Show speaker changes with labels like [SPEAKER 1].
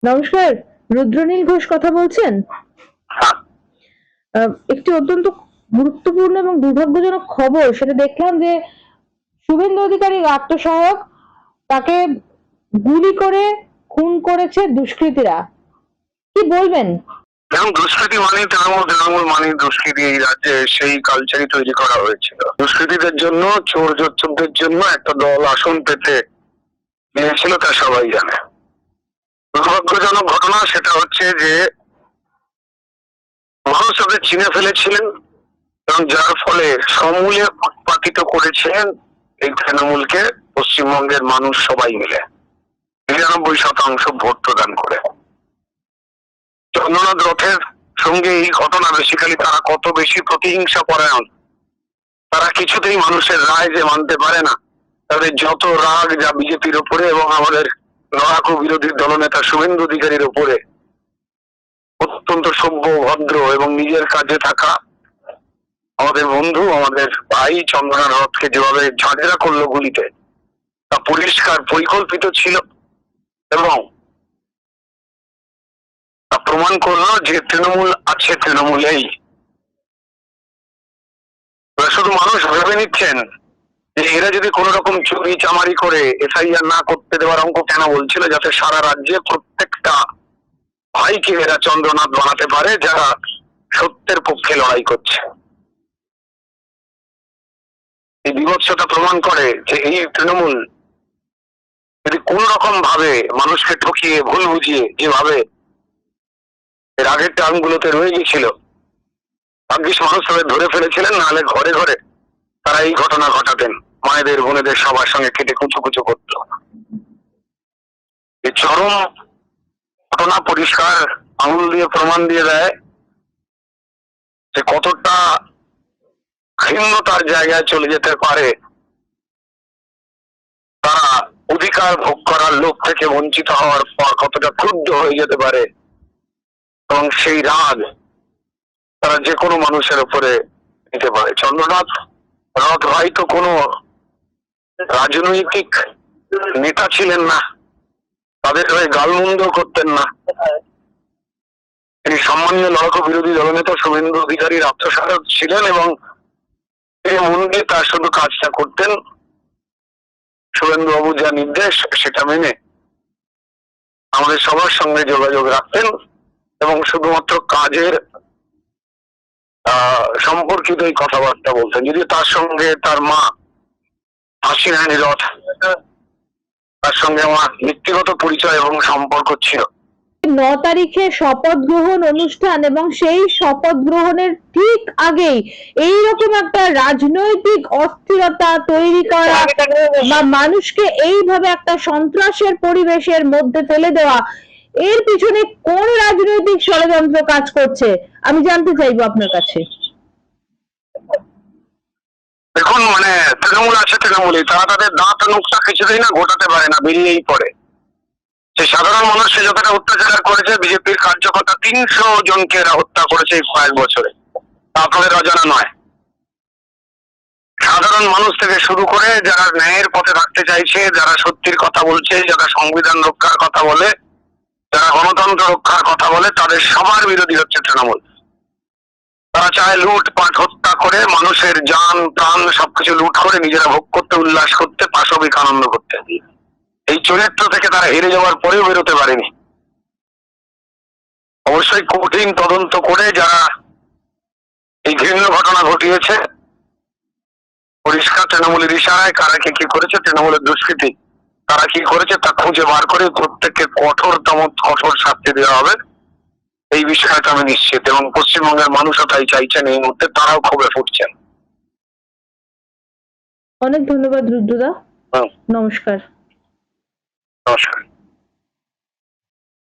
[SPEAKER 1] নমস্কার, রুদ্রনীল ঘোষ কথা বলছেন।
[SPEAKER 2] হ্যাঁ,
[SPEAKER 1] একটি অত্যন্ত গুরুত্বপূর্ণ এবং দুর্ভাগ্যজনক খবর সেটা দেখলাম যে শুভেন্দু অধিকারী আত্মসহায়ক তাকে গুলি করে খুন করেছে দুষ্কৃতীরা। কি বলবেন?
[SPEAKER 2] এবং দুষ্কৃতি মানে তৃণমূল, তৃণমূল মানে দুষ্কৃতি। এই রাজ্যে সেই কালচারই তৈরি করা হয়েছিল। দুষ্কৃতীদের জন্য, চোর জোচ্চুরদের জন্য একটা দল আসন পেতে নিয়েছিল, তা সবাই জানে। দুর্ভাগ্যজনক ঘটনা সেটা হচ্ছে যে মানুষ ওদের চিনে ফেলেছিলেন এবং যার ফলে সমূলে উৎপাটিত করেছিলেন এই তৃণমূলকে পশ্চিমবঙ্গের মানুষ সবাই মিলে ৯৯% ভোট প্রদান করে। চন্দ্রনাথ রথের সঙ্গে এই ঘটনা বেসিক্যালি তারা কত বেশি প্রতিহিংসা পরায়ণ, তারা কিছুতেই মানুষের রায় যে মানতে পারে না। তাদের যত রাগ যা বিজেপির উপরে এবং আমাদের লড়াকু বিরোধী দলনেতা শুভেন্দু অধিকারীর উপরে, অত্যন্ত সভ্য, ভদ্র এবং নিজের কাজে থাকা আমাদের বন্ধু, আমাদের ভাই চন্দ্রনাথ রথকে যেভাবে ঝাঁঝরা করলো গুলিতে, তা পরিষ্কার পরিকল্পিত ছিল এবং তা প্রমাণ করলো যে তৃণমূল আছে, তৃণমূলেই। শুধু মানুষ ভেবে নিচ্ছেন যে এরা যদি কোন রকম চুরি চামারি করে এফআইআর না করতে দেওয়ার অঙ্ক কেন বলছিল, যাতে সারা রাজ্যে প্রত্যেকটা ভাইকে এরা চন্দ্রনাথ বানাতে পারে যারা সত্যের পক্ষে লড়াই করছে। এই বিভৎসতা প্রমাণ করে যে এই তৃণমূল যদি কোন রকম ভাবে মানুষকে ঠকিয়ে ভুল বুঝিয়ে যেভাবে এর আগের টার্মগুলোতে রয়ে গেছিল, ভাগ্যিস মানুষ তাদের ধরে ফেলেছিলেন, নাহলে ঘরে ঘরে তারা এই ঘটনা ঘটাতেন, মায়েদের বোনেদের সবার সঙ্গে কেটে কুচু কুচু করত। এই চরম ঘটনা পরিষ্কার আঙুল দিয়ে প্রমাণ দিয়ে দেয় যে কতটা ঘৃণ্যতার জায়গায় চলে যেতে পারে তারা অধিকার ভোগ করার লোভ থেকে বঞ্চিত হওয়ার পর, কতটা ক্রুদ্ধ হয়ে যেতে পারে এবং সেই রাগ তারা যে কোনো মানুষের উপরে নিতে পারে। চন্দ্রনাথ রথ ভাই তো কোনো রাজনৈতিক নেতা ছিলেন না, তাদের হয়ে গালমন্দ করতেন না। তিনি সম্মানীয় লড়াকু বিরোধী দলনেতা শুভেন্দু অধিকারীর আত্মসহায়ক ছিলেন এবং তিনি মন দিয়ে তার শুধু কাজটা করতেন, শুভেন্দু বাবু যা নির্দেশ সেটা মেনে আমাদের সবার সঙ্গে যোগাযোগ রাখতেন এবং শুধুমাত্র কাজের সম্পর্কিত এই কথাবার্তা বলতেন। যদিও তার সঙ্গে তার মা হাসিনা রথ, তার সঙ্গে আমার ব্যক্তিগত পরিচয় এবং সম্পর্ক ছিল।
[SPEAKER 1] ৯ তারিখে শপথ গ্রহণ অনুষ্ঠান এবং সেই শপথ গ্রহণের ঠিক আগেই এইরকম একটা রাজনৈতিক অস্থিরতা তৈরি করা বা মানুষকে এইভাবে একটা সন্ত্রাসের পরিবেশের মধ্যে ফেলে দেওয়া, এর পিছনে কোন রাজনৈতিক ষড়যন্ত্র কাজ করছে আমি জানতে চাইবো আপনার কাছে।
[SPEAKER 2] দেখুন, মানে তৃণমূল আছে, তৃণমূলই, তারা তাদের দাঁত নুকটা কিছুতেই না গোটাতে পারে না, বেরিয়েই পড়ে। যে সাধারণ মানুষকে যতটা অত্যাচার করেছে বিজেপির কার্যকর্তা, ৩০০ জনকে এরা হত্যা করেছে এই কয়েক বছরে, আপনাদের অজানা নয়। সাধারণ মানুষ থেকে শুরু করে যারা ন্যায়ের পথে থাকতে চাইছে, যারা সত্যির কথা বলছে, যারা সংবিধান রক্ষার কথা বলে, যারা গণতন্ত্র রক্ষার কথা বলে, তাদের সবার বিরোধী হচ্ছে তৃণমূল। তারা চায় লুটপাট, হত্যা করে মানুষের জান প্রাণ সবকিছু লুট করে নিজেরা ভোগ করতে, উল্লাস করতে, পাশবিক আনন্দ করতে। এই চরিত্র থেকে তারা হেরে যাওয়ার পরেও বেরোতে পারেনি। অবশ্যই কঠিন তদন্ত করে যারা এই ঘৃণ্য ঘটনা ঘটিয়েছে, পরিষ্কার তৃণমূলের ইশারায় কারা কি করেছে, তৃণমূলের দুষ্কৃতি তারা কি করেছে তা খুঁজে বার করে প্রত্যেককে কঠোর শাস্তি দেওয়া হবে, এই বিষয়টা আমি নিশ্চিত। এবং পশ্চিমবঙ্গের মানুষও তাই চাইছেন, এই মুহূর্তে তারাও ক্ষোভে ফুটছেন।
[SPEAKER 1] অনেক ধন্যবাদ রুদ্রদা। নমস্কার।
[SPEAKER 2] নমস্কার।